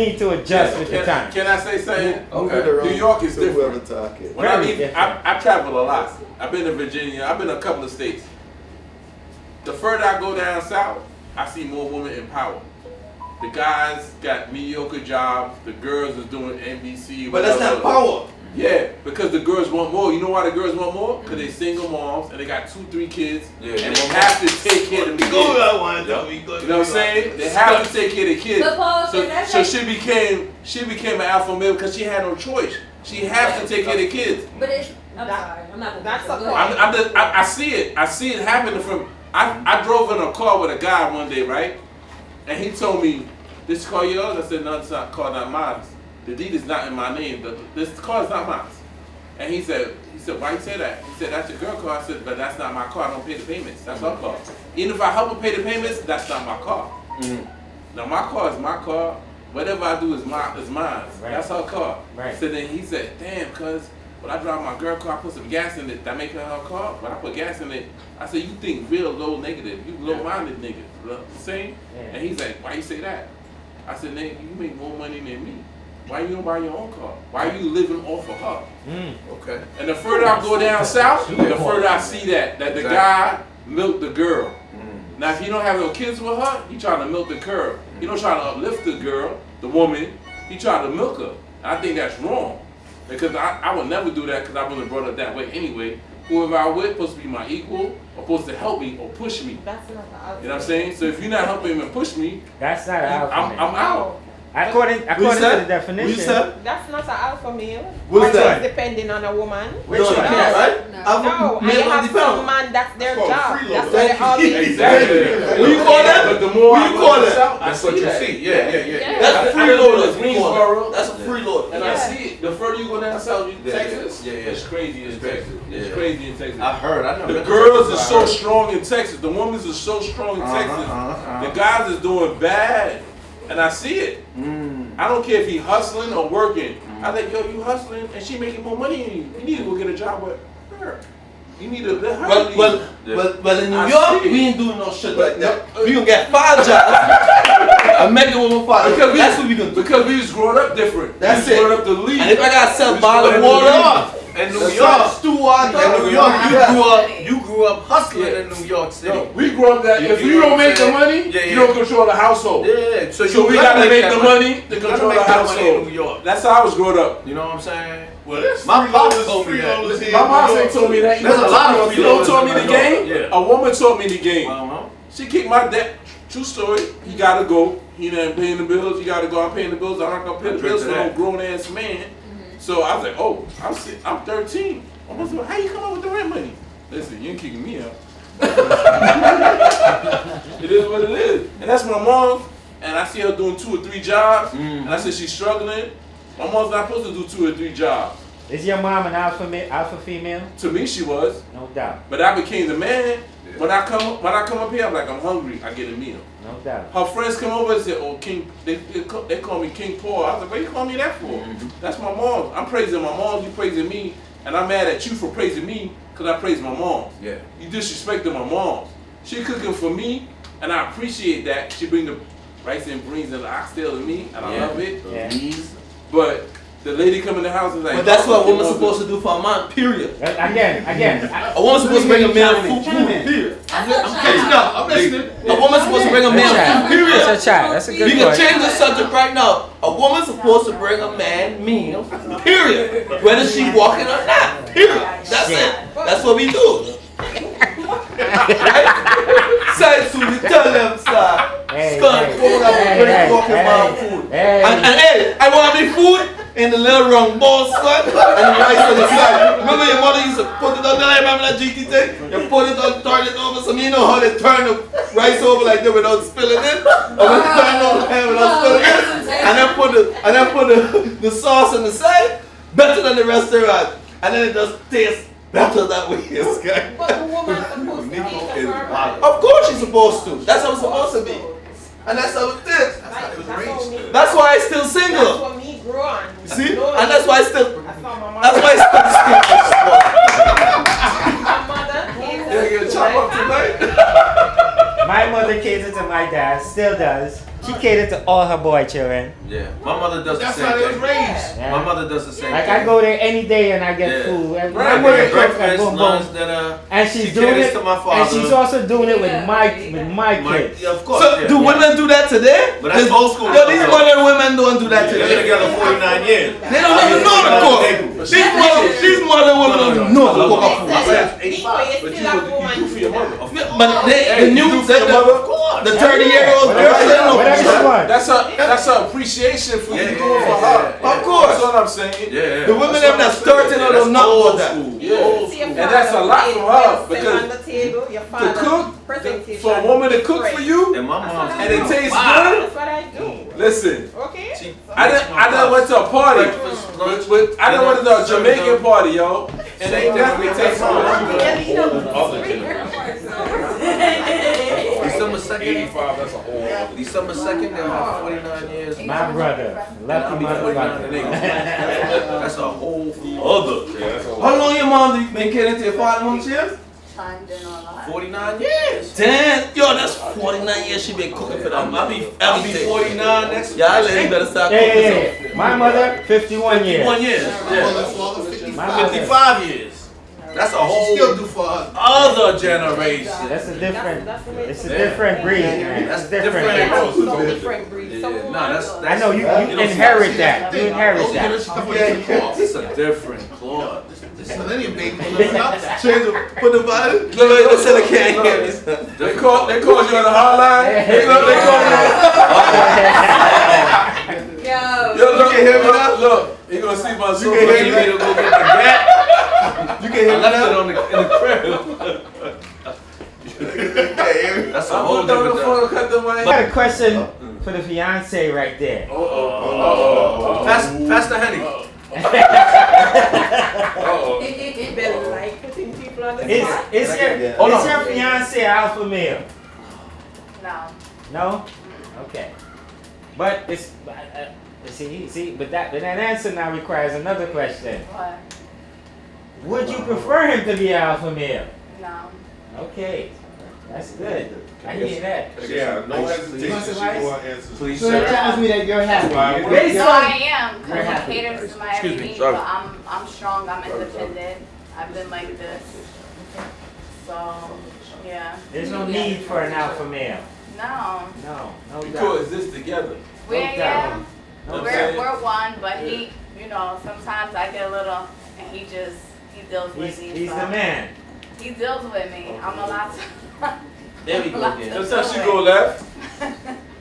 need to adjust with the time. Can I say something? Okay. New York is different. When Very I travel a lot. I've been to Virginia. I've been to a couple of states. The further I go down south, I see more women in power. The guys got mediocre jobs. The girls is doing NBC. But that's not power. Yeah, because the girls want more. You know why the girls want more? Because they single moms and they got 2-3 kids, and they have to take care of the kids. You know what I'm saying? They have to take care of the kids. So she became an alpha male because she had no choice. She has to take care of the kids. But it's, I'm sorry, I'm not. That's a point. I see it. I see it happening from. I drove in a car with a guy one day, right? And he told me, "This car yours?" I said, "No, it's not. Car not mine. The deed is not in my name. This car is not mine." And he said, "Why you say that?" He said, "That's your girl car." I said, "But that's not my car. I don't pay the payments. That's her car. Even if I help her pay the payments, that's not my car. Now my car is my car. Whatever I do is mine. Right. That's her car." Right. So then he said, "Damn, cuz when I drive my girl car, I put some gas in it. That make her car. When I put gas in it, I said, you think real low negative. You low-minded nigga. You know what I'm saying?" And he's like, "Why you say that?" I said, "Nigga, you make more money than me. Why you don't buy your own car? Why are you living off of her?" Okay. And the further I go down south, the further I see that the guy milked the girl. Now, if he don't have no kids with her, he trying to milk the girl. He don't try to uplift the girl, the woman. He trying to milk her. And I think that's wrong. Because I would never do that because I wasn't brought up that way anyway. Whoever I with supposed to be my equal, or supposed to help me or push me. That's not the alpha. You know what I'm saying? So if you're not helping him and push me, that's not an alpha. I'm out. According to the definition, that's not an alpha male. What's that? Depending on a woman. Which one? Right? No, and you have some man that's their job. That's what they all Exactly. What you call that? But the more what you call that? That's what you see. Yeah. That's a freeloader. That's a freeloader. And I see it. The further you go down south, Texas, it's crazy in Texas. It's crazy in Texas. I heard. I know. The girls are so strong in Texas. The women are so strong in Texas. The guys is doing bad. And I see it. I don't care if he hustling or working. I think, yo, you hustling and she making more money than you. You need to go get a job with her. You need to let her lead. Well, in New York, we ain't doing no shit like that. We gonna get 5 jobs and make a woman 5. That's what we gonna do. Because we was growing up different. That's we it. Growing up to lead. And if I gotta sell bottled water in New York, you grew up hustling in New York City. No, we grew up that if you don't make the money, you don't control the household. Yeah, so we gotta make the money to control the household. In New York. That's how I was growing up. You know what I'm saying? Well, that's my pops told me that. My mom ain't told me that. There's a lot of you know who taught me the game? Yeah. A woman taught me the game. She kicked my dad. True story. He gotta go. He ain't paying the bills. You gotta go. I'm paying the bills. I'm not gonna pay the bills for no grown ass man. So I was like, oh, I'm 13. I was like, how you come up with the rent money? Listen, you ain't kicking me out. It is what it is. And that's my mom. And I see her doing 2 or 3 jobs. And I said she's struggling. My mom's not supposed to do 2 or 3 jobs. Is your mom an alpha female? To me, she was. No doubt. But I became the man. When I come up here, I'm like, I'm hungry. I get a meal. No doubt. Her friends come over and say, "Oh, King," they call me King Paul. I was like, "What you call me that for?" That's my mom. I'm praising my mom. You praising me, and I'm mad at you for praising me because I praise my mom. Yeah. You disrespected my mom. She cooking for me, and I appreciate that. She bring the rice and beans and the oxtail to me, and I love it. Yeah. But the lady come in the house and like, but that's what a woman's supposed to do for a man, period. Again. A woman's supposed to bring a man food, period. I'm catching up. I'm listening. A woman's supposed to bring a man food, period. That's a chat. That's a good point. We can change the subject right now. A woman's supposed to bring a man meal, period. Whether she walking or not, period. That's it. That's what we do. Say to me, tell them, sir. Skunk, go up and bring fucking man food. And hey, I want to be food. In the little round ball, son, and the rice on the side. Remember your mother used to put it on there? Remember that GT thing? You put it on, turn it over. So you know how they turn the rice over like that without spilling it, or when they turn it over without spilling it, and then put the sauce on the side. Better than the restaurant, and then it just tastes better that way. But the woman's supposed to eat the Of course she's supposed to. That's how it's supposed to be. And that's how it is. That's why I'm still single. That's what me grew on. See? And that's why I still. That's why my mother chop up tonight. My mother catered to my dad, still does. She catered to all her boy children. Yeah, my mother does the That's same how they was thing. raised. Yeah. My mother does the same Like thing. I go there any day and I get Yeah. food. And Right. my mother Yeah, cooks and breakfast, boom, lunch, boom. dinner. And she's She doing caters it. to my And father. she's also doing it with Yeah. my kids. Yeah, of course. So yeah. do women do that today? But that's old school. Yo, these modern women don't do that They've been today. together 49 years. They don't even know the cook. These modern women don't even know the cook of food. I said Yeah. 85, but you do for your mother. But the new, the 30-year-old girl, they don't know Whatever for she sure. wants. That's her appreciation for you Yeah, doing for yeah, her. yeah. Of course. That's what I'm saying. Yeah. The women them that's 30 Yeah, don't that's know old about that. school. Yeah. Old See your school. And that's a lot from her because on the table, your to father cook, presentation. for a woman to cook for you, And my mom's and it tastes That's good. what I do. Listen, Okay? I done went to a party. Breakfast, lunch, I done went to a dinner, Jamaican party, yo, and they definitely taste good. December 2nd. 85, that's a whole other. December 2nd, they'll have 49 years. My brother. Left I'll him be on the 49 bucket. today. That's a whole other. How long your mom been catering to your father? How much years? Chimed in on that. 49 years. Damn, yo, that's 49 years she been cooking for them. I'll be 49 next week. Y'all lady better start Yeah, cooking yeah, some. yeah. My mother, 51 years. 51 years. My Yeah. mother's father, 55. My mother. 55 years. That's a She still whole do for her. other generation. That's a different. That's the way It's a to different breed, man. That's It's different. different. That's so different breed. Yeah, Some nah, women that's- don't. I know you inherit that. You inherit that. It's a different cloth. Millennium baby. Change the, put the bottle. No, they said I can't hear me. They called you on the hotline. They called you. Yo. Yo, look, can hear me now? look. You gonna see my You soul. can hear me? To go get the gat. You can hear I me left it now? in the crib. That's a I'm whole gonna throw the different. phone, cut the I mic. got a question for the fiance right there. Pass the Henny. You better like putting people on the Is spot. is your fiance alpha male? No. No. Okay. But it's see, but that answer now requires another question. What? Would you prefer him to be alpha male? No. Okay, that's good. I hear that. Yeah, no hesitation. She go on answers. Please, So that sir. tells me that you're happy. Right. Based No, on I am. You're Because he happy. caters to my Excuse every me, need, sorry. but I'm strong. I'm independent. I've been like this. So, yeah. there's no need for an alpha male. No. No We doubt. coexist together. We No yeah. doubt. No doubt. We're one, but he, sometimes I get a little, and he deals with me. He's so. the man. He deals with me. I'm allowed to. There we go again. Sometimes she go left,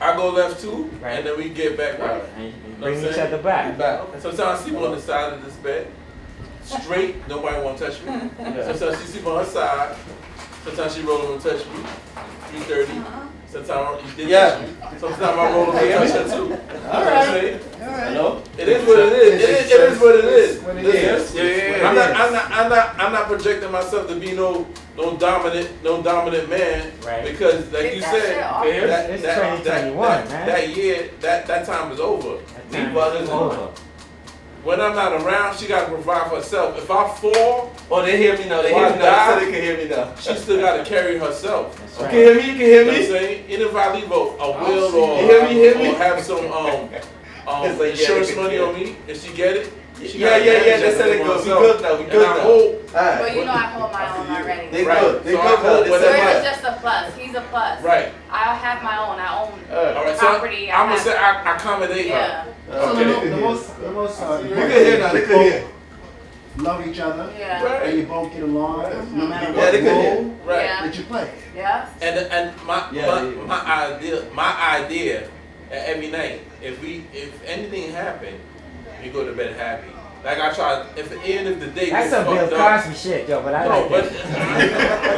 I go left too, Right. and then we get back right. And you bring each other back. And sometimes I sleep on the side of this bed, straight, nobody want to touch me. Sometimes she sleep on her side, sometimes she roll over and touch me, 3:30. Sometimes you did touch me. Sometimes I roll over and touch her too. You know what I'm saying? Hello? It is what it is. It is what it is. What it Listen, is. Yeah. I'm not projecting myself to be no dominant man. Right. Because like Get you that said, shit off. It's 2021, man. that year, that time is over. That time But is over. when I'm not around, she got to provide for herself. If I fall, Oh, they hear me now. They hear me now. They said they can hear me now. she still got to carry herself. That's You right. can hear me? You can hear You know what I'm me? saying? And if I leave a will or, You hear me? or have some It's like, yeah, insurance they can money hear on me, if she get it, she Yeah. gotta manage They that said it for good. We herself. good now. We And good I now. hope, But Alright. you know I hold my own already. They Right. good. They So I good now. hope They when So said that- it's that. just a plus. He's a plus. right. I have my own. I own All right, so property. I'm gonna have- say I accommodate her. Yeah. So Okay. the most You can hear now. They can hear. love each other, Yeah. Right. and you both get along, no matter Yeah, what they could hear. role Right. Yeah. that you play. Yeah. And Yeah. my idea every night, if anything happened, we go to bed happy. Like I try, even if the day That's gets some Bill fucked up. Cosby shit, yo, but I No, like but it.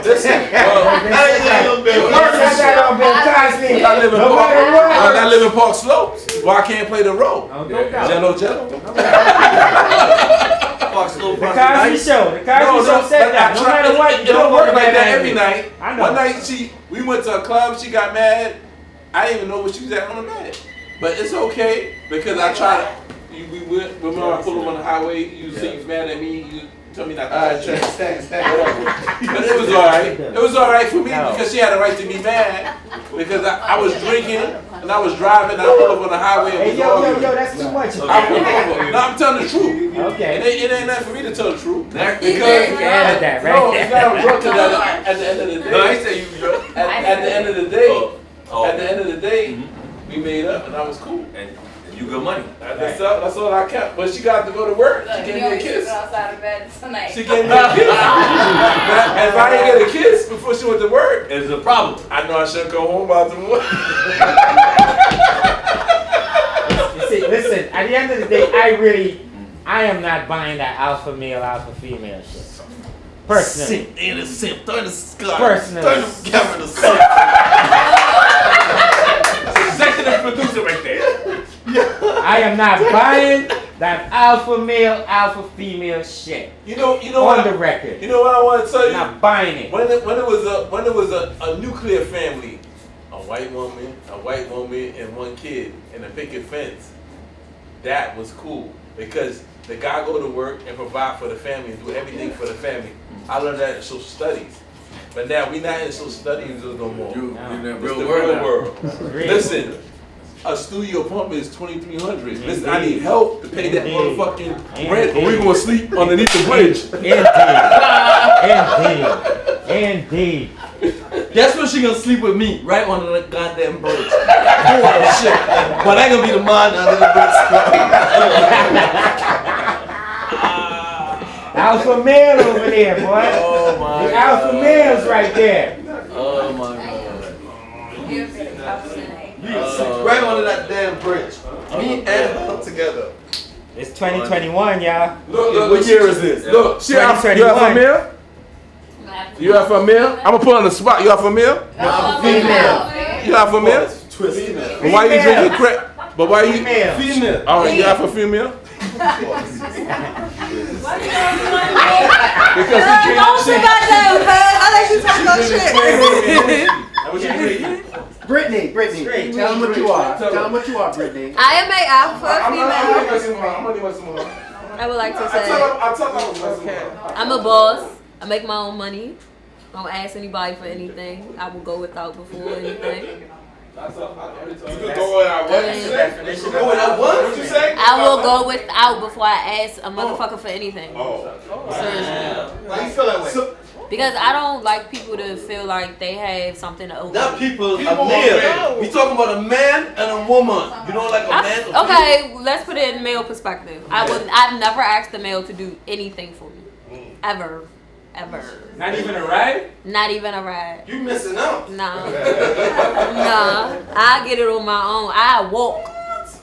listen, That's that on Bill Cosby. I live in No Park. matter what. I live in Park Slopes. Why I can't play the role? No doubt. Jello. Fox Slow The Cosby Show. The Cosby Show said that. No matter what, you it don't don't work go to like bed that angry. every night. I know. One night we went to a club. She got mad. I didn't even know what she was at on the bed. But it's okay because I tried. We went. Remember I pulled him on the highway. You said you was mad at me. You told me not to touch you. But it was alright. It was alright for me No. because she had a right to be mad because I was drinking and I was driving, I pulled up on the highway. And Hey, yo, that's too much. I pulled over. No, I'm telling the truth. Okay. It ain't nothing for me to tell the truth. Because you added that, right? No, it's not a drug to that. At the end of the day. No, I said you drunk. At the end of the day. At the end of the day, we made up and I was cool. And you got money. That's all I kept. But she got to go to work. She gave me a kiss. Outside of bed tonight. She gave me a kiss. And if I didn't get a kiss before she went to work, It's a problem. I know I shouldn't go home about the work. You see, listen, at the end of the day, I am not buying that alpha male, alpha female shit. Personally. Simp, ain't a simp. Turn the sky. Personally. Turn the camera to simp. Executive producer right there. I am not buying that alpha male, alpha female shit. You know On what? the record. You know what I want to tell I'm you? not buying it. When it was a nuclear family, a white woman, and one kid in a picket fence, that was cool because the guy go to work and provide for the family and do everything for the family. I learned that in social studies, but now we not in social studies no more. You in that It's real the world. real world. Listen, a studio apartment is $2,300. Listen, I need help to pay that motherfucking rent, or we gonna sleep underneath the bridge. Indeed. That's when she gonna sleep with me, right under the goddamn bridge. Oh shit. But I ain't gonna be the man under the bridge. Alpha male over there, boy. Oh my The alpha males right there. Oh my god. Right under that damn bridge. Me and her together. It's 2021, y'all. Look, what year is this? Look, she alpha 2021. male? You alpha male? I'm gonna put on the spot. You alpha male? Female. You alpha male? Twisted. But why you drinking crap? But why you? Female. Female. Oh, you alpha female? Because Brittany, tell them what you are. Tell them what you are, Brittany. I am a alpha female. I'm gonna need some more. I would like to I say tell them. I'm a boss. I make my own money. I don't ask anybody for anything. I will go without before anything. You could go without what? You go without what? What you say? I will go without before I ask a motherfucker for anything. Oh. Seriously. Why you feel that way? Because I don't like people to feel like they have something to owe That me. people are male. We talking about a man and a woman. You don't like a man? or Okay, let's put it in male perspective. I've never asked a male to do anything for me. Ever. Not even a ride? Not even a ride. You missing out. Nah. I get it on my own. I walk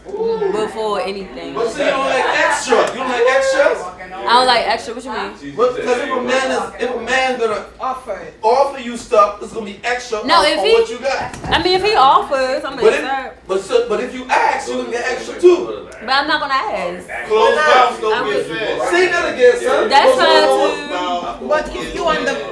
before anything. But see, you don't like extra. You don't like extras? I don't like extra. What you mean? Because if a man gonna offer you stuff, it's gonna be extra No, on if what he- you got. I mean, if he offers, I'm gonna accept. But if you ask, you gonna get extra too. But I'm not gonna ask. Close mouths I don't would- get fed. Say that again, son. That's Close fine mouths. too. But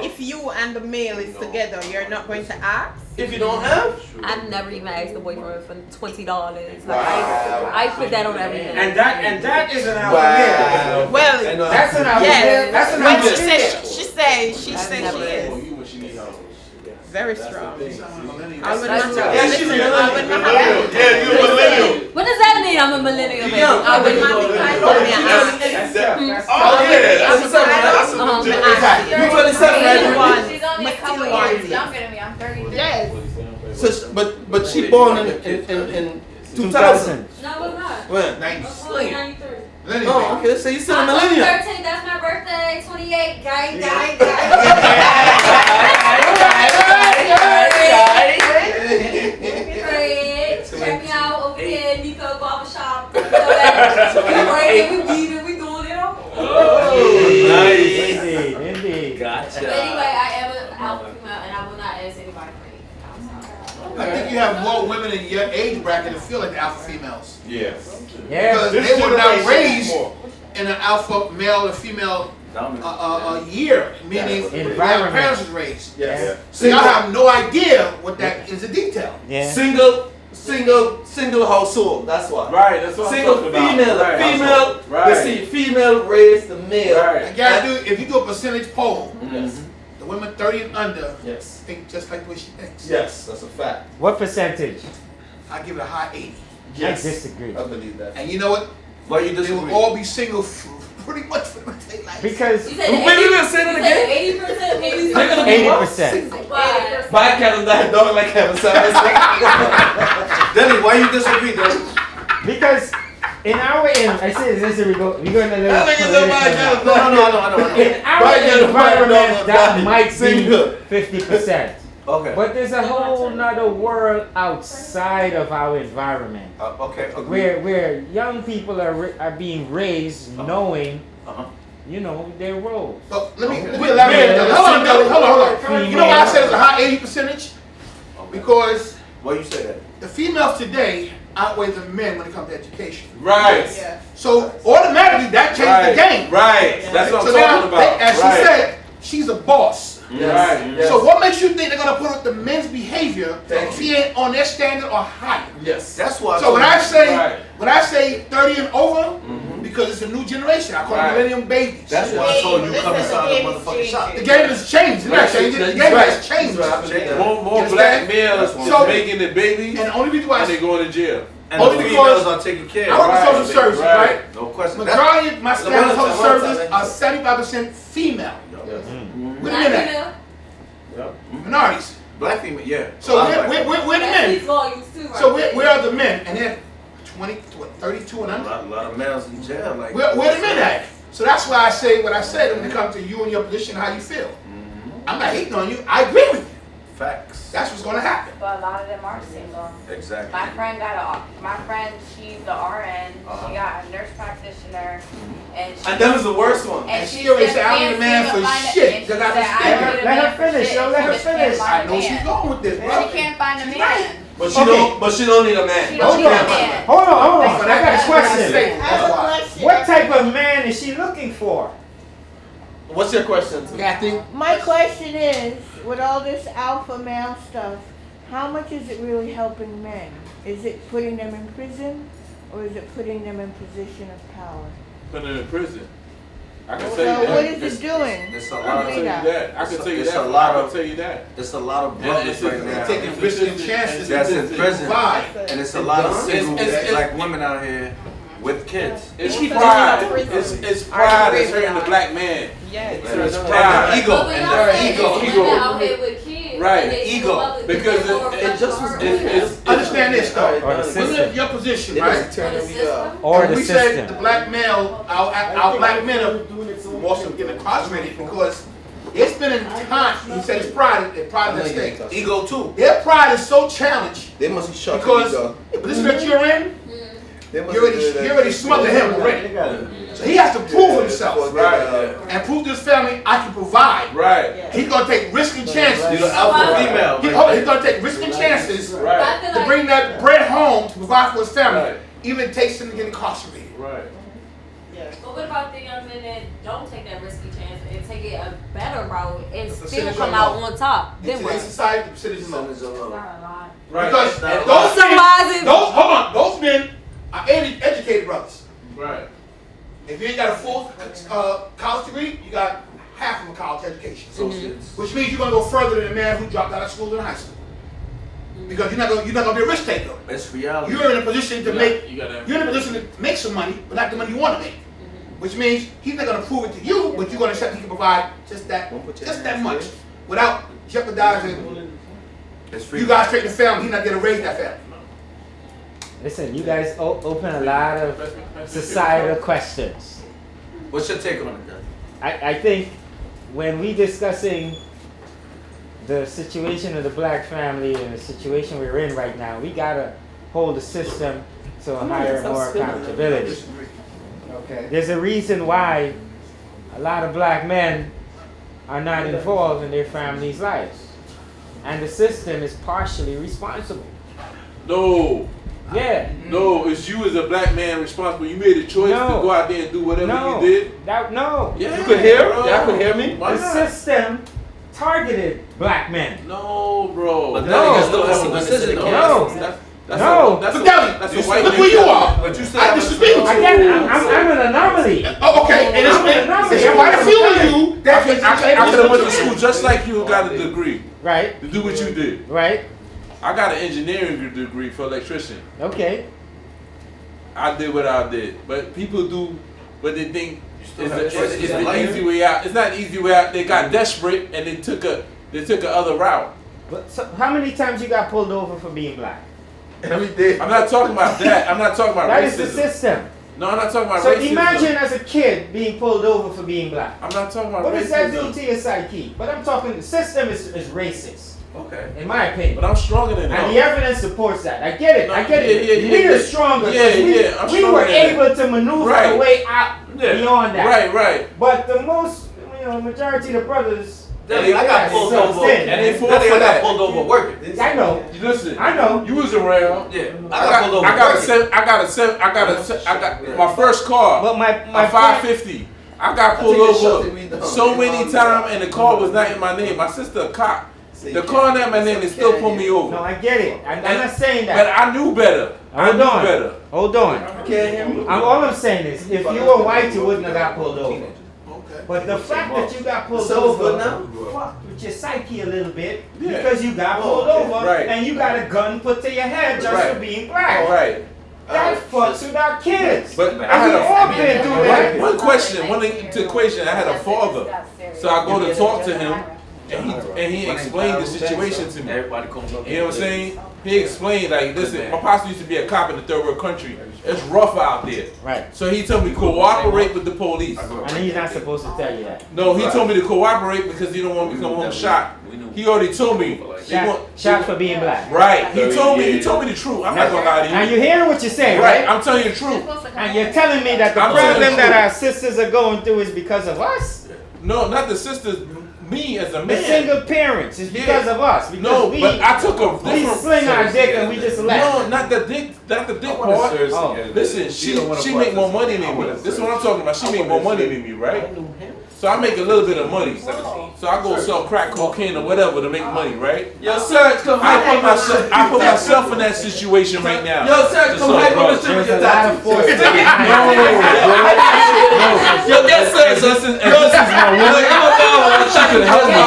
if you and the male is together, you're not going to ask? If you don't have, I've never even asked the boyfriend for $20. Like I put that on everything. And that is an alpha male. Well, That's an alpha male. yes. That's an When alpha she male. said she never- is very strong. yeah, she's a millennial. Yeah, you're a millennial. What does that mean? I'm a millennial. baby? young. I would not be Oh, yeah, that's what's up. That's Uh-huh. You 27, right? She's only a couple years younger than me. I'm 33. Yes. So, but she born in 2000. No, I'm not. When? 93. Oh, okay. So you still a I'm millennial. 13. That's my birthday. 28. Gang. Check me out over here, Nickos Barbershop. We doing it all. Indeed. Gotcha. But anyway, I am an alpha female, and I will not ask anybody for anything. I think you have more women in your age bracket that feel like the alpha females. Yes. Yeah. Because they were not raised in an alpha male or female year, meaning how their Environment. parents was raised. Yes. So y'all have no idea what that is in detail. Yeah. Single household. That's why. Right, that's what Single I'm talking female. about. Right. Female. Right. You see, female raised the male. Right. I guarantee you, if you do a percentage poll, Yes. the women 30 and under Yes. think just like the way she thinks. Yes. That's a fact. What percentage? I give it a high 80. Yes. I disagree. I believe that. And you know what? Why you They disagree? will all be single pretty much for the rest of their life. Because You said When you gonna say that again? 80%, maybe They're gonna be what? 80%. Why? Bye, Kevin. That dog like Kevin. Denny, why you disagree, Denny? Because in our I say this is we're going to That nigga said bye, Kevin. political. No. In our Bye, Kevin. environment, that Bye. might Sing be good. 50%. Okay. But there's a whole nother world outside of our environment. Okay. Agree. Where young people are being raised knowing, you know, their roles. So let me elaborate. Hold on. You know why I said it's a high 80 percentage? Because Why you say that? the females today outweigh the men when it comes to education. Right. Yeah. So automatically that changed the game. Right. That's what I'm So talking now, about. as she said, she's a boss. Right. So what makes you think they're gonna put up the men's behavior if he ain't on their standard or higher? Yes. That's why. So when I say Right. 30 and over, because it's a new generation, I call them millennium babies. That's why I told you come Listen, inside the the game is motherfucking shop. The game has changed. It's not changing. The game has changed. More You black understand? males So- just making the babies And the only reason why and they going to jail. And Only the because females are taking care. I work in Right, social services, right. right? No question. That's- Majority of my staff in social One services time. are 75% female. We're the men at minorities. Black female, yeah. So we're the men. So we are the men, and they're 32 and A under. lot of males in jail. Like We're the men at it. So that's why I say what I said when it comes to you and your position, how you feel. I'm not hating on you. I agree with you. Facts. That's what's going to happen. But a lot of them are single. Exactly. My friend, she's the RN. She got a nurse practitioner, and them is the worst one. And she already said, I need a man for shit. Let Let her finish, yo. Let her finish. I know she's going with this, bro. She can't find a man. But she don't. But she don't need a man. She don't need a man. Hold on. I got a question. I have a question. What type of man is she looking for? What's your question? Kathy? My question is, with all this alpha male stuff, how much is it really helping men? Is it putting them in prison, or is it putting them in position of power? Put them in prison. I can So tell you that. what is it doing? It's a I lot can of. tell you that. I can tell you It's that. a lot I of- can tell you that. It's a lot of And brothers it's right now. Taking risks and chances. That's in prison. Provide. And it's a lot of single It's- black women out here with kids. It's It's pride. a prison. It's pride that's hurting the black man. Yes. It's And pride. the ego. And the ego. Women out here with kids. Right. and they Ego. grow up with Because kids more it just professional it's Understand this though. Or the Look system. at your position, right? For the system. Or And the we said the system. black male, our black men are most of them getting incarcerated because it's been in time. He said it's pride at stake. Ego too. Their pride is so challenged They must be shut because the position that you're in, you already smothered him already. So he has to prove himself and prove to his family I can provide. right. He's gonna take risks and chances. You're the alpha female. He's gonna take risks and chances Right. I feel to like bring that bread home to provide for his family, Right. even if it takes him to get incarcerated. Right. But what about the young men that don't take that risky chance and take it a better route and The still percentage come are out low. on top? In Then today's what? society, the percentage is low. Not a lot. Right. Because Right. those men, Somebody- those men are educated brothers. Right. If you ain't got a full college degree, you got half of a college education. Associates. Which means you're gonna go further than a man who dropped out of school in high school. Because you're not gonna be a risk taker. It's reality. You're in a position to make You gotta. you're in a position to make some money, but not the money you want to make. Which means he's not gonna prove it to you, but you're gonna accept he can provide just that much without jeopardizing It's free. you guys taking the family. He's not gonna raise that family. Listen, you guys open a lot of societal questions. What's your take on it, guys? I think when we discussing the situation of the black family and the situation we're in right now, we gotta hold the system to a higher, more accountability. Okay. There's a reason why a lot of black men are not involved in their families' lives. And the system is partially responsible. No. Yeah. No, it's you as a black man responsible. You made a choice to go out there and do whatever No. you did. No. Yeah. You could hear? Bro. Y'all could hear me? Why The not? system targeted black men. No, bro. But No. then you still have a decision. No. That's No. That's But a, Kelly, that's a white look man. where you are. But you still I have a disagree with you. Again, I'm an anomaly. Oh, okay. And it's quite a few of you that I could have went to school just like you and got a degree Right? to do what you did. Right? I got an engineering degree for electrician. Okay. I did what I did, but people do what they think is the easy way out. It's not an easy way out. They got desperate and they took a other route. But so how many times you got pulled over for being black? Every day. I'm not talking about that. I'm not talking about That racism. is the system. No, I'm not talking about So racism. imagine as a kid being pulled over for being black. I'm not talking about What racism. does that do to your psyche? But I'm talking, the system is racist, Okay. in my opinion. But I'm stronger than that. And the evidence supports that. I get it. No, I get yeah, it. yeah, We yeah, are stronger. yeah, we, yeah, I'm we stronger were than that. able to maneuver Right. our way out beyond that. Right. But the most, majority of the brothers, I got pulled so over. thin. And they fought I for got that. pulled over working. I know. Listen, I know. You was around. Yeah, I got pulled over. I got my first car. But my My 550. I got pulled over so many times, and the car was not in my name. My sister a cop. The car not in my name, they still pulled me over. No, I get it. I'm not saying that. But I knew better. Hold on. Hold on. Can't hear me. All I'm saying is, if you were white, you wouldn't have got pulled over. Okay. But the fact that you got pulled So it's good over now? fucked with your psyche a little bit Yeah. because you got pulled okay. over Right. and you got a gun put to your head just Right. for being black. Right. That fucks with our kids. But I And had we all been through that. one question, one equation. I had a father, so I go to talk to him, and he explained the situation to me. Everybody comes up. You know what I'm saying? He explained, like, listen, my pops used to be a cop in the third world country. It's rough out there. Right. So he told me cooperate with the police. And he's not supposed to tell you that. No, he told me to cooperate because he don't want me to come home shot. He already told me. Shot for being black. Right. He told me the truth. I'm not gonna lie to you. Now you're hearing what you're saying, Right. right? I'm telling you the truth. And you're telling me that the I'm telling problem the that truth. our sisters are going through is because of us? No, not the sisters. Me as a The man. single parents is because of us. Because No, we, but I took a we different. sling our dick and we just left. No, not the dick part. Oh. Listen, she make more money than me. This is what I'm talking about. She make more money than me, right? So I make a little bit of money. So I go sell crack cocaine or whatever to make money, right? Yo, Serge, come I put myself in that situation right now. Yo, Serge, To come sell hype on the drugs. street with There's your a lot of tattoo. force to Yo, yes, sir. And this is my woman. She could help me.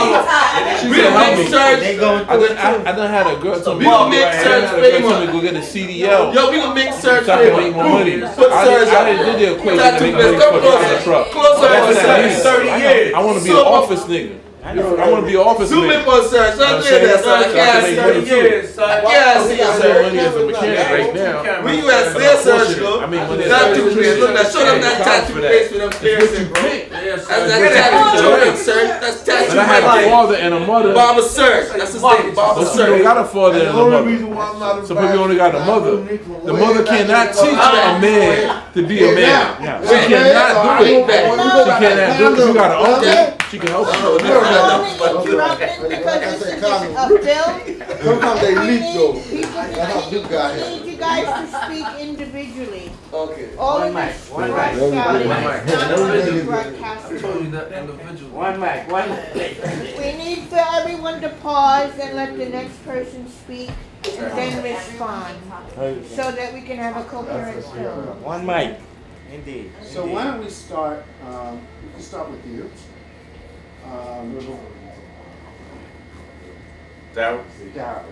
She We could don't help make me. Serge. They going I through it done, too. I done had a girl tell me. We gonna make I done Serge had a girl tell me famous. go get a CDL. Yo, we gonna make Serge So I can make more money. famous. Put Serge I didn't do the equation to make money Come for closer. the truck. Closer. That's what that Serge. means. 30 years. I want to be an office nigga. I want to be an office Zoom in nigga. for Serge. Don't do that, son. I can't see you. Yes, son. I can't see you, I make Serge. money as a mechanic right now. When you at there, Serge, go. I mean, when Tattoo place. Look, now show them that tattoo place with them piercing, bro. That's that tattoo. Show them, Serge. That's tattoo. And I had a right father and a mother. there. Barber Serge. That's his name. Barber Most people don't Serge. got a father and a mother. Some people only got a mother. The mother cannot teach a man to be a man. She cannot do it. She cannot do it. You got an uncle. She can help you. Interrupting because this is a film. Sometimes they leak though. That's how Duke got here. We need you guys to speak individually. Okay. All One of mic, this one broadcast mic. is broadcasted. individual. One mic, one mic. We need for everyone to pause and let the next person speak and then respond so that we can have a coherent film. One mic. Indeed. So why don't we start, we can start with you. That Darryl.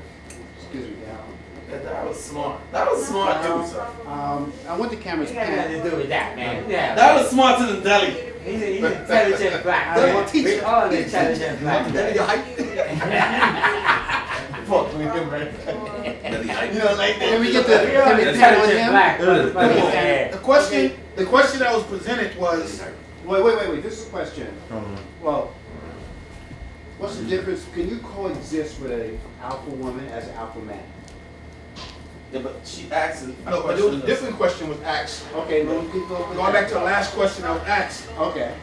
Excuse me, Darryl. That was smart. That was smart, dude, son. I want the cameras What got pan. to do with that, man? Yeah. That was smarter than Deli. He's an intelligent black. That's man. what teacher. We all intelligent black. Deli, you hype? Fuck with him, right? Deli hype. You know, like that. Can we get the We all can we pan on intelligent him? black. motherfucker. Yeah. The question that was presented was, wait, this is a question. Well, what's the difference, can you coexist with an alpha woman as an alpha man? Yeah, but she asked a No, but there was a different question was asked. Okay, well, we can go with Going that. back to the last question I was asked, Okay.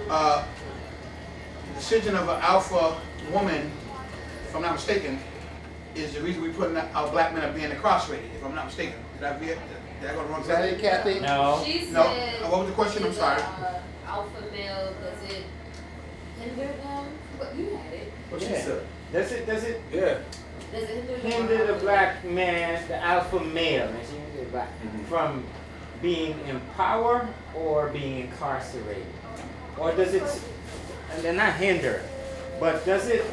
the decision of an alpha woman, if I'm not mistaken, is the reason we put our black men are being incarcerated, if I'm not mistaken. Did I go the wrong Is that side? it, Kathy? No. She said, No. What was the question? I'm sorry. Alpha male, does it hinder them? But you had it. What she Yeah. said? Does it yeah. Does it hinder them? hinder the black man, the alpha male, and she used it black, from being in power or being incarcerated? Or does it, and they're not hinder, but does it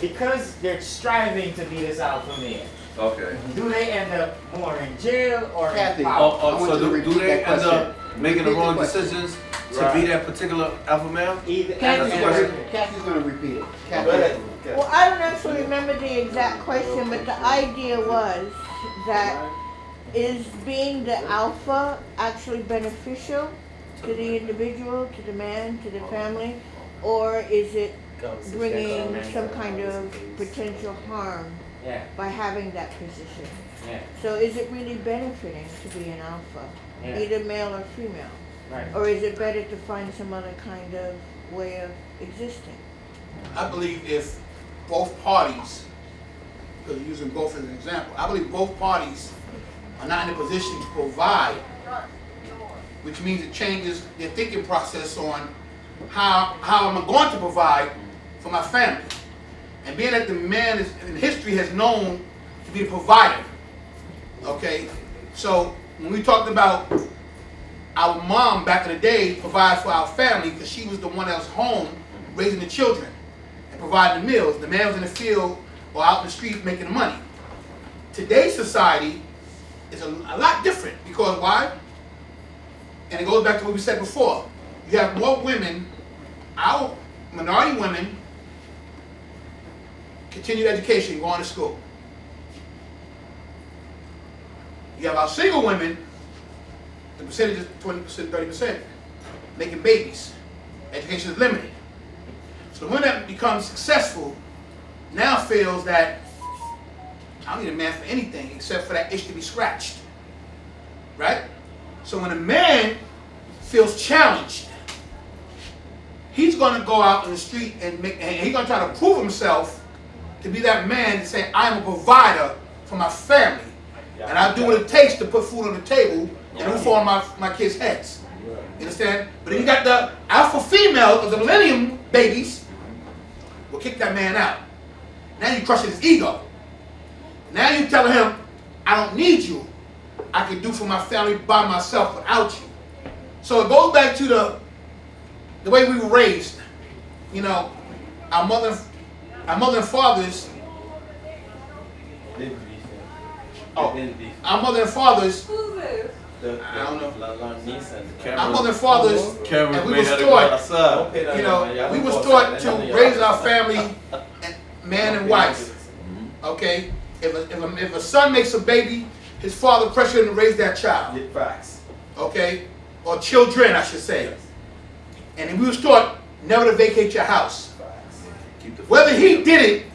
because they're striving to be this alpha male, Okay. do they end up more in jail or Kathy. in power? So do they end up making the Repeat the wrong question. decisions to be that particular alpha male? Either Kathy's and- gonna repeat it. Go ahead. Well, I don't actually remember the exact question, but the idea was that is being the alpha actually beneficial to the individual, to the man, to the family, or is it bringing some kind of potential harm Yeah, by having that position? yeah, So is it really benefiting to be an alpha, yeah, either male or female? right. Or is it better to find some other kind of way of existing? I believe if both parties, because you're using both as an example, I believe both parties are not in a position to provide, which means it changes their thinking process on how am I going to provide for my family. And being that the man is, in history has known to be a provider, okay? So when we talked about our mom back in the day provide for our family because she was the one that was home raising the children and providing the meals. The man was in the field or out in the street making the money. Today's society is a lot different because why? And it goes back to what we said before. You have more women, our minority women, continue education, going to school. You have our single women, the percentage is 20%, 30%, making babies. Education is limited. So the women that become successful now feels that I don't need a man for anything except for that itch to be scratched. Right? So when a man feels challenged, he's going to go out in the street and he's going to try to prove himself to be that man and say, I'm a provider for my family. And I'll do what it takes to put food on the table and roof on my kids' heads. You understand? But then you got the alpha female of the millennium babies will kick that man out. Now you're crushing his ego. Now you're telling him, I don't need you. I can do for my family by myself without you. So it goes back to the way we were raised. You know, our mother and fathers. Our mother and fathers. Who's this? I don't know. Cameron. Our mother and fathers, and we was taught, you know, we was taught to raise our family, man and wife. Okay, if a son makes a baby, his father pressured him to raise that child. Okay, or children, I should say. And we was taught never to vacate your house. Whether he did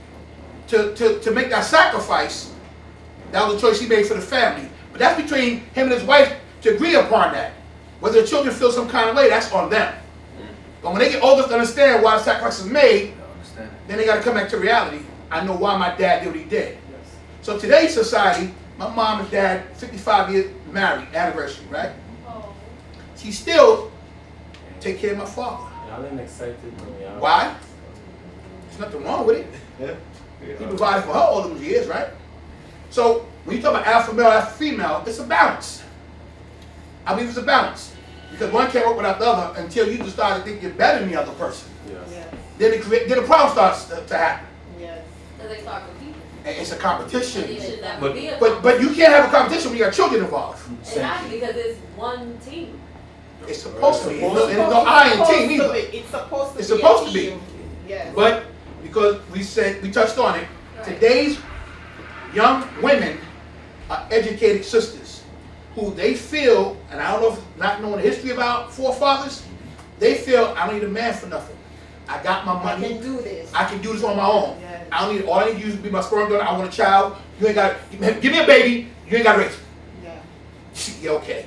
it to make that sacrifice, that was a choice he made for the family. But that's between him and his wife to agree upon that. Whether the children feel some kind of way, that's on them. But when they get old enough to understand why the sacrifice is made, then they got to come back to reality. I know why my dad did what he did. So today's society, my mom and dad, 55 years married, anniversary, right? She still take care of my father. Why? There's nothing wrong with it. He provided for her all those years, right? So when you talk about alpha male, alpha female, it's a balance. I believe it's a balance. Because one can't work without the other until you just start to think you're better than the other person. Then the problem starts to happen. Because they start competing. It's a competition. And it should never be a But you can't have a competition when you got children involved. Exactly, because it's one team. It's supposed to be. There's no I in team either. It's supposed to It's be. supposed to be. Yes. But because we touched on it, today's young women are educated sisters who they feel, and I don't know if not knowing the history of our forefathers, they feel I don't need a man for nothing. I got my money. I can do this. I can do this on my own. Yes. I don't need, all I need you to be my sperm donor. I want a child. You ain't got give me a baby. You ain't got to raise it. Yeah, okay.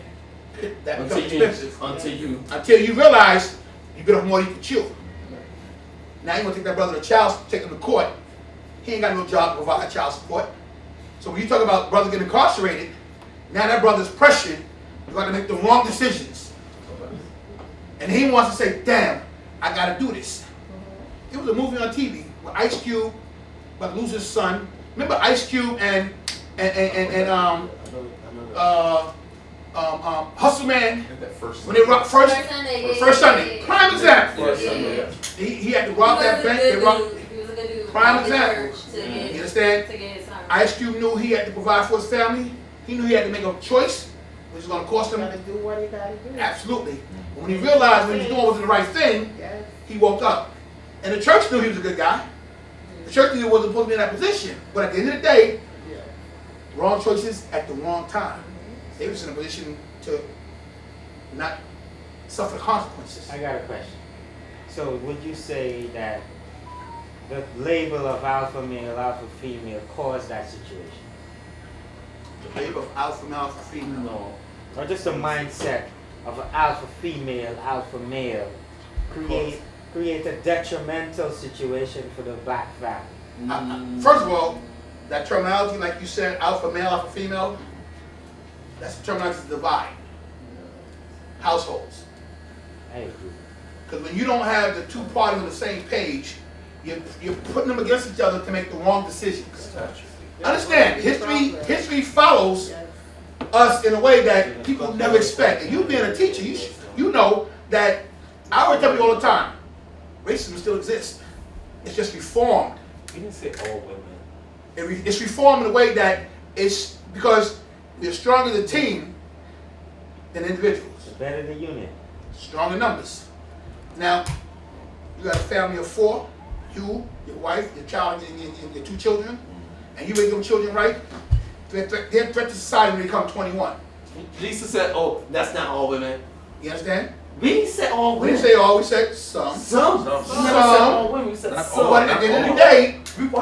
That becomes expensive. Until you realize you bit off more than you can chew. Now you want to take that brother to take him to court. He ain't got no job to provide child support. So when you talk about brother getting incarcerated, now that brother's pressured. You got to make the wrong decisions. And he wants to say, damn, I got to do this. It was a movie on TV with Ice Cube about to lose his son. Remember Ice Cube and Hustle Man, when they robbed first Sunday, prime example. He had to rob that bank. He was a good dude. Prime example. To get, You understand? To get his son. Ice Cube knew he had to provide for his family. He knew he had to make a choice, which was going to cost him. Gotta do what he gotta do. Absolutely. But when he realized what he was doing wasn't the right thing, Yes. he woke up. And the church knew he was a good guy. The church knew he wasn't supposed to be in that position. But at the end of the day, wrong choices at the wrong time. They was in a position to not suffer the consequences. I got a question. So would you say that the label of alpha male, alpha female caused that situation? The label of alpha male, alpha female. No. Or just the mindset of an alpha female, alpha male create a detrimental situation for the black family? First of all, that terminology, like you said, alpha male, alpha female, that's the terminology to divide households. I agree. Because when you don't have the two parties on the same page, you're putting them against each other to make the wrong decisions. Understand, history follows us in a way that people never expect. And you being a teacher, you know that I would tell you all the time, racism still exists. It's just reformed. You didn't say all women. It's reformed in a way that it's because we're stronger as a team than individuals. The better the unit. Strong in numbers. Now, you got a family of 4, you, your wife, your child, and your 2 children, and you raise them children right, they're a threat to society when they become 21. Lisa said, oh, that's not all women. You understand? We said all We women. didn't say all, we said some. Some. We never said all women, we said Not some. all. But at the end of the day,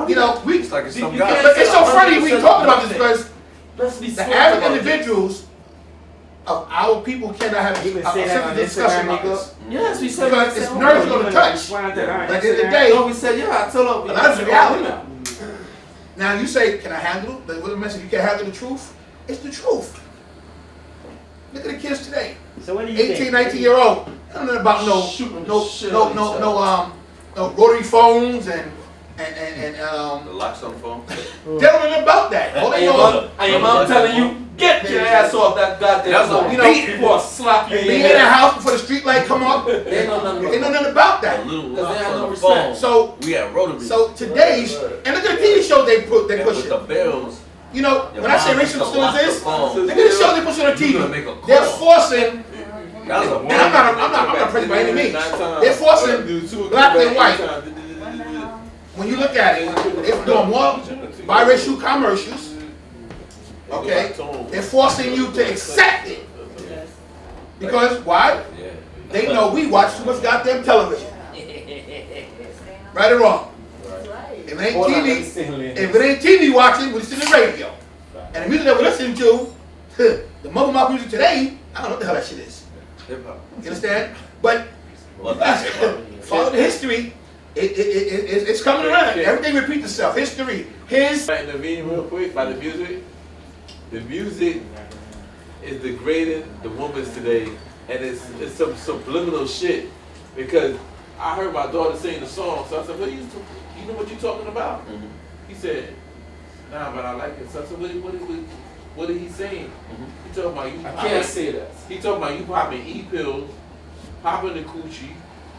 you know, we, It's like it's some You guy. can't but it's so funny we talking about this because Let's be the smart average about individuals of our people cannot have You can a say that on simple discussion Instagram, about this. this. Yes, we said Because we it's said all nerves women. going to touch. But But at the end of the day, No, we said, yeah, I told her. But that's the reality. women. now you say, can I handle it? What the message, you can handle the truth? It's the truth. Look at the kids today. So what do you 18, think? 19-year-old. I don't know about Shooting no shit on each other. no rotary phones and The locks on the phone. they don't know about that. All they know And your mom telling you, get your ass off that goddamn That's phone. what you know, Before I slap you in be the in the head. house before the street light come up. They know nothing They know about nothing about A that. little Because they locks have on no the respect. phone. So We had rotary. today's and look at the TV shows they and push with it. the bells. You know, Your when I say mom racism used to still lock the exists, phone. look at the show they push on the You gonna TV. make a call. They're forcing. That was a And I'm not pressing by any means. They're forcing black and white. When you look at it, they're doing more biracial commercials. Okay, they're forcing you to accept it. Because why? Yeah. They know we watch too much goddamn television. Right or wrong? If it ain't TV watching, we listen to the radio. And the music that we're listening to, the mother mouth music today, I don't know what the hell that shit is. Hip hop. You understand? But Well, that's hip hop. follow the history. It's coming around. Everything repeats itself. History. Like intervene real quick by the music. The music is degrading the women today, and it's some subliminal shit. Because I heard my daughter sing the song, so I said, "What you know what you talking about?" Mm-hmm. He said, "Nah, but I like it." So I said, "What did he saying?" He talking about you. I can't say that. He talking about you popping e-pills, popping the coochie,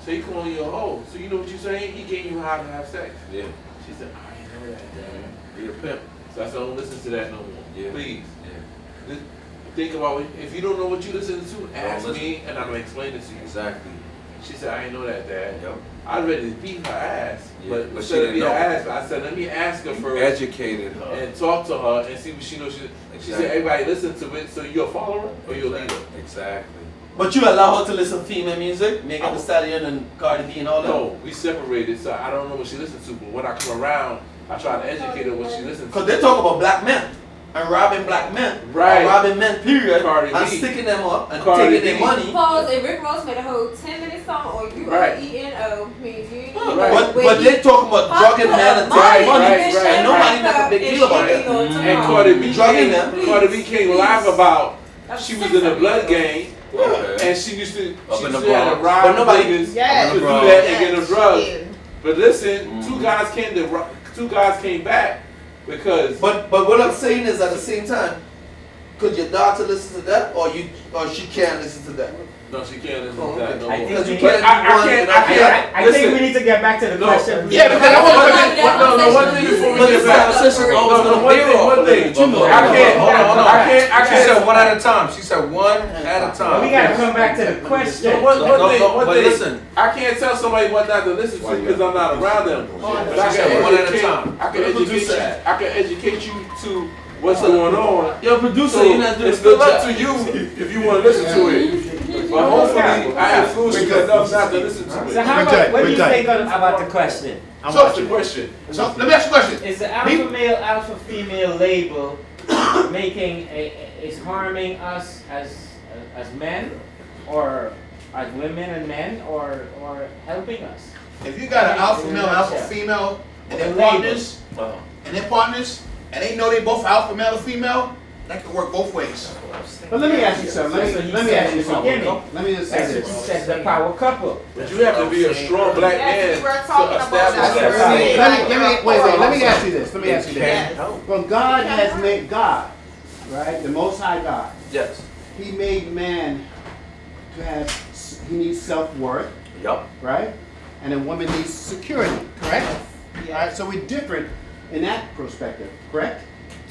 so he calling you a hoe. So you know what you saying? He getting you how to have sex. Yeah. She said, I didn't know that, Dad. Be a pimp. So I said, don't listen to that no more. Yeah. Please. Yeah. Just think about it. If you don't know what you listen to, ask listen. me and I'm going to explain it to you. Exactly. She said, I didn't know that, Dad. Yep. I was ready to beat her ass. Yeah, But but instead she of didn't being her know. ass, I said, let me ask her first Educated her. and talk to her and see what she knows. She Exactly. said, everybody listen to it. So you're a follower or you're a leader? Exactly. But you allow her to listen to female music, Megan Thee Stallion and Cardi B and all that? No, we separated, so I don't know what she listens to. But when I come around, I try to educate her what she listens to. Because they talk about black men and robbing black men. Right. Or robbing men, period. Cardi and B. sticking them up and Cardi taking their B. money. Pause. If Rick Ross made a whole 10-minute song, or you Right. are ENO, means you ain't Right. But they talking about drugging men and taking money. right. And nobody make a big deal about that. And Cardi B Drugging came, them. Cardi B came live about she was in a blood gang Okay. and she used to Up in the had to Bronx. rob But nobody- niggas Yes. to do Bronx. that and get them drugs. Yeah. But listen, two guys came back because But what I'm saying is at the same time, could your daughter listen to that or she can't listen to that? No, she can't listen to that no more. I think we But I think we need to get back to the question. Yeah, because I want to one thing before we get back. One thing. I She can't. said one at a time. She said one at a time. We gotta come back to the question. One but thing. listen. I can't tell somebody what not to listen to because I'm not around them. But I She said one at a time. I can educate you. I can educate you to what's going on. Yo, producer, So you're not doing it's a good still up job. to you if you want to listen to it. But hopefully, I influence you enough not to listen to So it. how about, what do you think about the question? What's the question? So let me ask you a question. Is the alpha male, alpha female label is harming us as men, or as women and men, or helping us? If you got an alpha male, alpha female, and they're partners, and they know they both alpha male or female, that can work both ways. But let me ask you something. Let me ask you something. Let me just say That's what you this. said, the power couple. But you have to be a strong black man we were to talking about establish that. that. Let me ask you this. Let me ask you this. Well, God has made God, right? The Most High God. Yes. He made man to have. He needs self-worth, Yup. right? And a woman needs security, correct? All right. So we're different in that perspective, correct?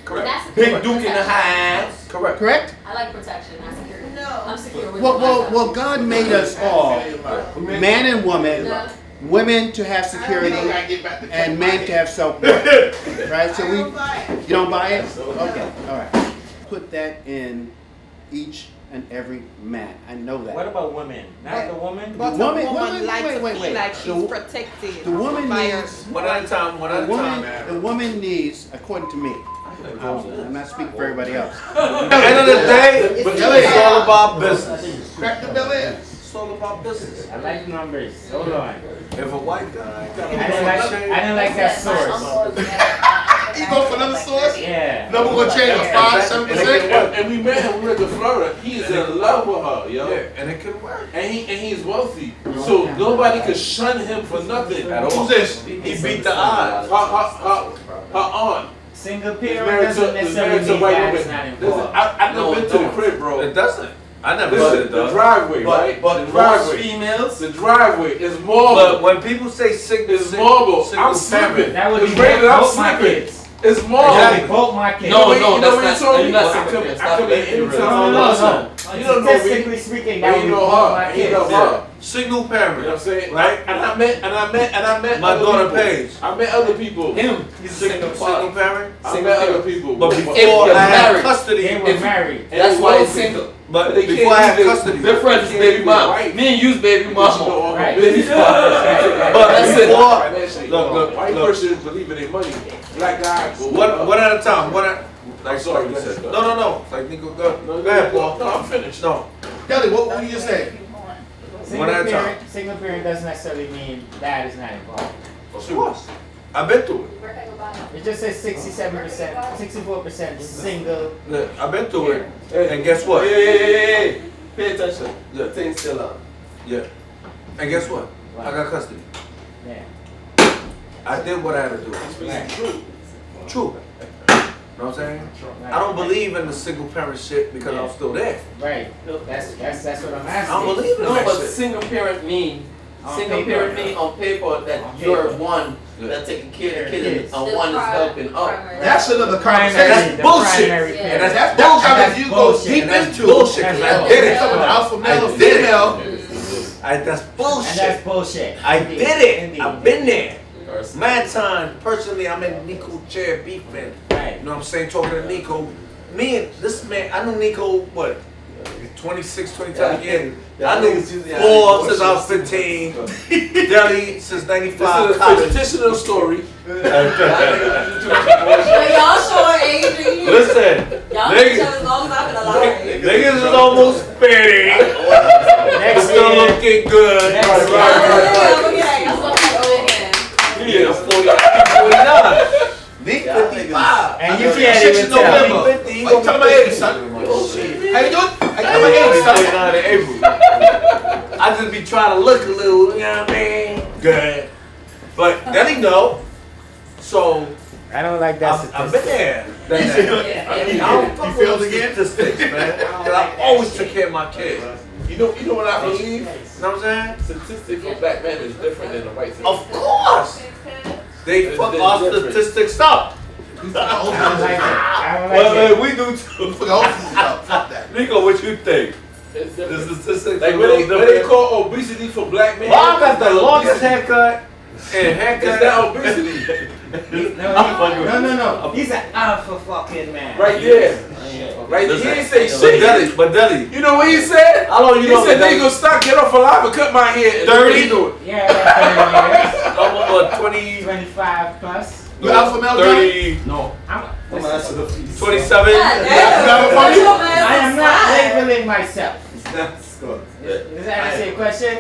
Correct. That's Big Duke in the house. Correct. Correct. I like protection, not security. No. I'm secure with Well, God made us all, man and woman, women to have security and men to have self-worth, right? So you don't buy it? Okay, all right. Put that in each and every man. I know that. What about women? Not the woman? But The woman- a woman wait, likes to wait, feel wait. like she's The- protected. The woman by her- needs. One at a time. One at a time. The woman needs, according to me. I'm not speaking for everybody else. At the end of the day, it's all about business. Crack the bill in. It's all about business. I like numbers. Hold on. If a white guy got I didn't like that source. You go for another source? Yeah. Number gonna change to 5-7%. And we met him. We went to Florida. He's in love with her, yo. Yeah, and it can work. And he's wealthy, so nobody could shun him for nothing At all. Who's this? He beat the odds. Her aunt. Single Is parent married doesn't to necessarily mean white that women. it's not Listen, involved. I've never been to the crib, bro. It doesn't. I never Listen, said it the does. driveway, right? But the most driveway. females. The driveway is marble. But when people say single, It's marble. single I'm slipping. That would It's be rated, I'm both my slipping. kids. It's marble. That would be both my kids. No, You know what you that's told not. me? You're not I saying come that. in Stop it. anytime. No. You don't know me. Statistically speaking, You that would be know both her. my And you kids. know her. Single You know what I'm parent. saying? Right? And I met My other daughter people. Paige. I met other people. Him. He's a single parent. I met other people. But But before I had They custody, were married. that's why it's single. But They before I can't had use custody, their friends is baby mama. Me and you's baby mama. Right. But That's before, look, White person believe in their money. Black guy. one at a time. One at. I'm sorry, you said that. No. Like Nico, go ahead, Paul. No, I'm finished. No. Kelly, what you just say? Single One at a time. parent, single parent doesn't necessarily mean that is not involved. Of course. I've been through it. It just says 67%, 64% single. Look, I've been through it. And guess what? Hey. Pay attention. The thing's still on. Yeah. And guess what? I got custody. Yeah. I did what I had to do. Right. True. You know what I'm saying? I don't believe in the single parent shit because I'm still there. Right. That's what I'm I asking. don't believe in No, that but shit. single parent mean On single paper. parent mean on paper that On you're paper. one Yeah. that's taking care of the Kids. kids and one is helping out. That's another Primary, conversation. the bullshit. primary Yeah. parent. That's That's something you go bullshit. deep And that's into. bullshit. That's 'Cause I bullshit. did it. Some of the alpha male or I did it. female. That's And bullshit. that's bullshit. I Indeed. did it. Indeed. I've been there. Mad time. Personally, I'm in Nico chair beefing. Right. You know what I'm saying? Talking to Nico. Me and this man, I knew Nico, what, 26, 27 years. I knew 4 since I was 15. Delhi since 95. This is a College. fictional story. But y'all showing age. Listen, Y'all niggas- show as long as I've been alive. niggas is almost 30. Next Still year. looking good. Next Right, year. Yeah, 49. Nick 55. And you I'm can't 56 even in tell. November. 50, he What you gonna talking be about 50. son? Oh, shit. How you doing? How you talking about son? 29 in April. I just be trying to look a little, you know what I mean? Good. But then he know. So I don't like that I've been there. I don't fuck You failed with again? statistics, man. Cause I always took care of my kids. You know what I believe? You know what I'm saying? Statistics for black men is different than the white statistic. Of course. They fuck our statistics up. I don't like Well, it. we do too. Fuck all this up. Fuck that. Nico, what you think? It's The different. statistics Like are what real they different. call obesity for black men. Well, I got the It's longest obesity. haircut and haircut. It's not obesity. No. He's an alpha fucking man. Right there. Right there. He didn't say shit. But Deli. You know what he said? How long you He know said, Deli? nigga, stop, get off alive and cut my hair. And 30? do it. Yeah, Almost 20, 25 plus. You alpha male, 30, No. I'm 27. I am not labeling myself. Is that answer your question?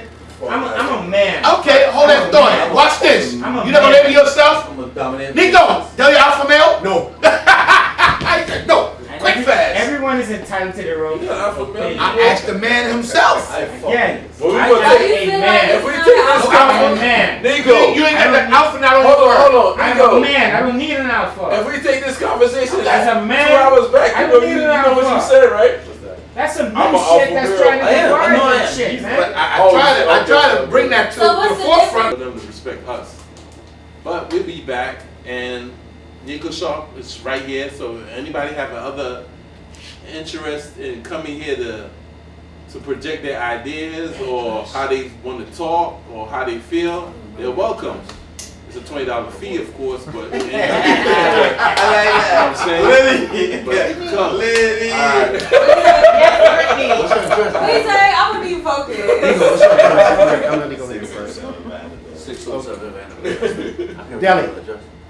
I'm a man. Okay, hold that thought. Watch this. You I'm a never man. label yourself? I'm a dominant. Nico, tell you alpha male? No. I said no. Quick fast. Everyone is entitled to their own You're an alpha male. opinion. I asked the man himself. Again, Well, we I gonna am take- a man. If we take this I'm a conversation, man. Nico, You ain't got the alpha not on your hold word. on, I'm Nico. a man. I don't need an alpha. If we take this conversation As a man, 2 hours back, I you don't know, need you an know what you alpha. said, right? That's some I'm a bullshit alpha that's girl. trying to I am. divide I know I that am. shit, But man. I try to bring that to So what's the the forefront. For them to respect us. But we'll be back, and Nico Shop is right here. So if anybody have other interest in coming here to project their ideas or how they want to talk or how they feel, they're welcome. It's a $20 fee, of course, but you know what I'm saying? But come. Lady. All right. What's your address? He said, I would be focused. Nico, what's your address? I'm gonna go here first. 607 Deli,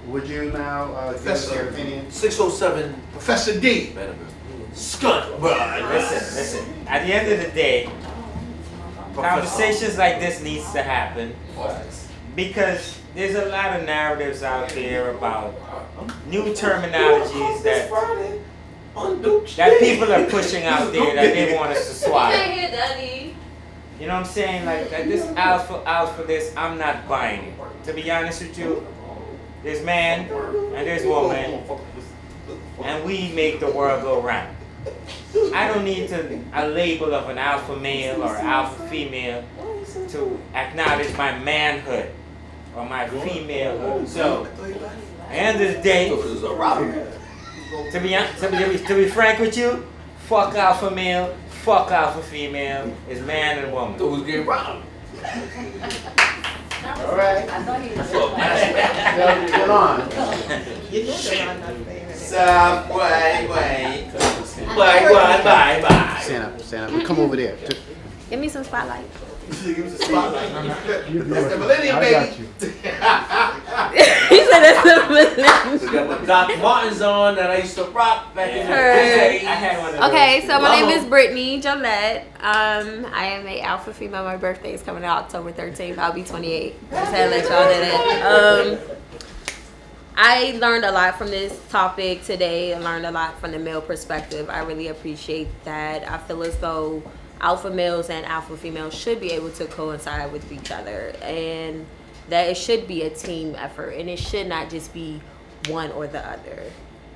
would you now give us your opinion? 607 Professor D. Vanderbilt. Skunt, bro. Listen. At the end of the day, conversations like this needs to happen because there's a lot of narratives out there about new terminologies that people are pushing out there that they want us to You swallow. can't hear Daddy. You know what I'm saying? Like this alpha this, I'm not buying it. To be honest with you, there's man and there's woman, and we make the world go round. I don't need a label of an alpha male or alpha female to acknowledge my manhood or my femalehood. So, at the end of the day, to be frank with you, fuck alpha male, fuck alpha female, it's man and woman. Who's getting robbed? All right. I thought he was Get on. You know they're not saying anything. Bye. Stand up. Come over there. Give me some spotlight. Give us a spotlight. That's the millennium, baby. He said that's the millennium. We got the Doc Martens on that I used to rock back in the Heard. day. I had one of those. Okay, so my name Mama. is Brittany Jolette. I am a alpha female. My birthday is coming out October 13th. I'll be 28. Just had to let y'all know that. I learned a lot from this topic today. I learned a lot from the male perspective. I really appreciate that. I feel as though alpha males and alpha females should be able to coincide with each other, and that it should be a team effort, and it should not just be one or the other.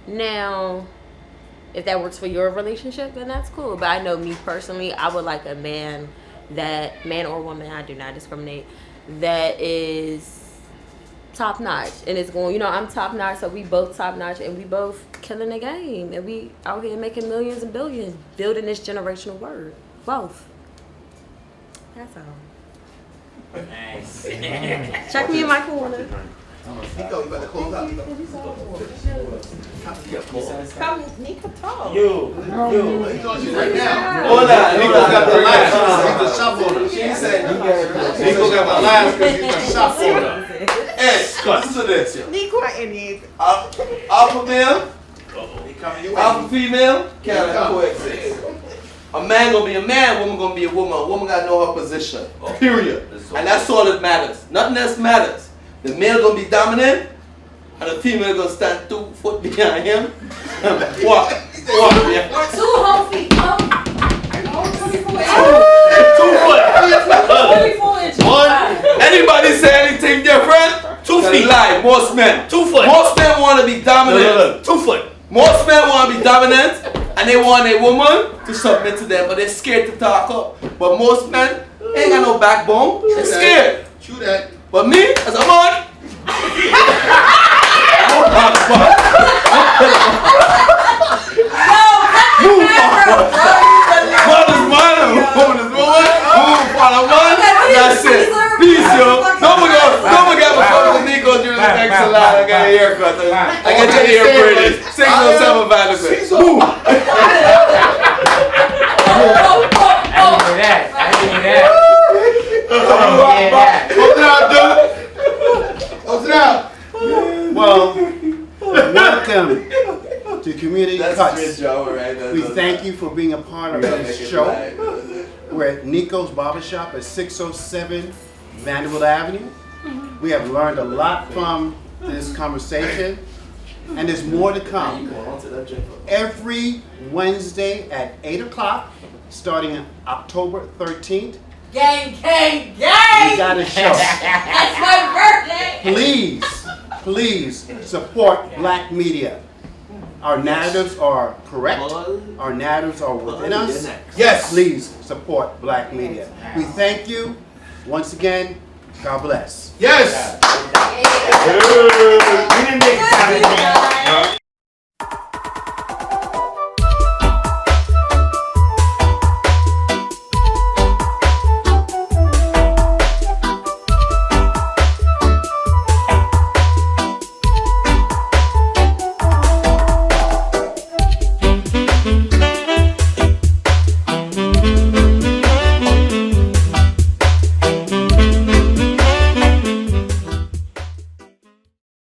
Now, if that works for your relationship, then that's cool. But I know me personally, I would like a man or woman, I do not discriminate, that is top notch. And it's going, I'm top notch, so we both top notch, and we both killing the game. And we out here making millions and billions, building this generational word. Both. That's all. Nice. Check me in my corner. Nico, you better close up. Come, Nico, talk. You. He's on you right now. Hold on, Nico got the last. He's the shop owner. She said Nico got the last because he's the shop owner. Hey, listen to this. Nico and it. Alpha male, He coming your way. alpha female, can't coexist. A man gonna be a man, woman gonna be a woman. A woman gotta know her position. Period. And that's all that matters. Nothing else matters. The male gonna be dominant, and the female gonna stand 2 foot behind him. Walk. Yeah. 2 whole feet. 24 inches. Anybody say anything different? 2 feet. Lie. Most men. 2 foot. Most men want to be dominant. Look. 2 foot. Most men want to be dominant, And they want a woman to submit to them, but they're scared to talk up. But most men ain't got no backbone. They're scared. True that. But me, as a man, man is man, woman is woman, for the man, that's it. Peace, yo. Don't forget before the Nickos Unisex Salon. I got a haircut. I get your hair braided. 607 Vanderbilt. I didn't hear that. Open up. Well, welcome to Community That's Cuts. great job, right? We thank you for being a part of this show. We're at Nickos Barbershop at 607 Vanderbilt Avenue. We have learned a lot from this conversation, and there's more to come. Every Wednesday at 8 o'clock, starting on October 13th, Gang! we got a show. That's my birthday! Please support black media. Our narratives are correct. Our narratives are within us. Yes. Please support black media. We thank you. Once again, God bless. Yes. We didn't make it.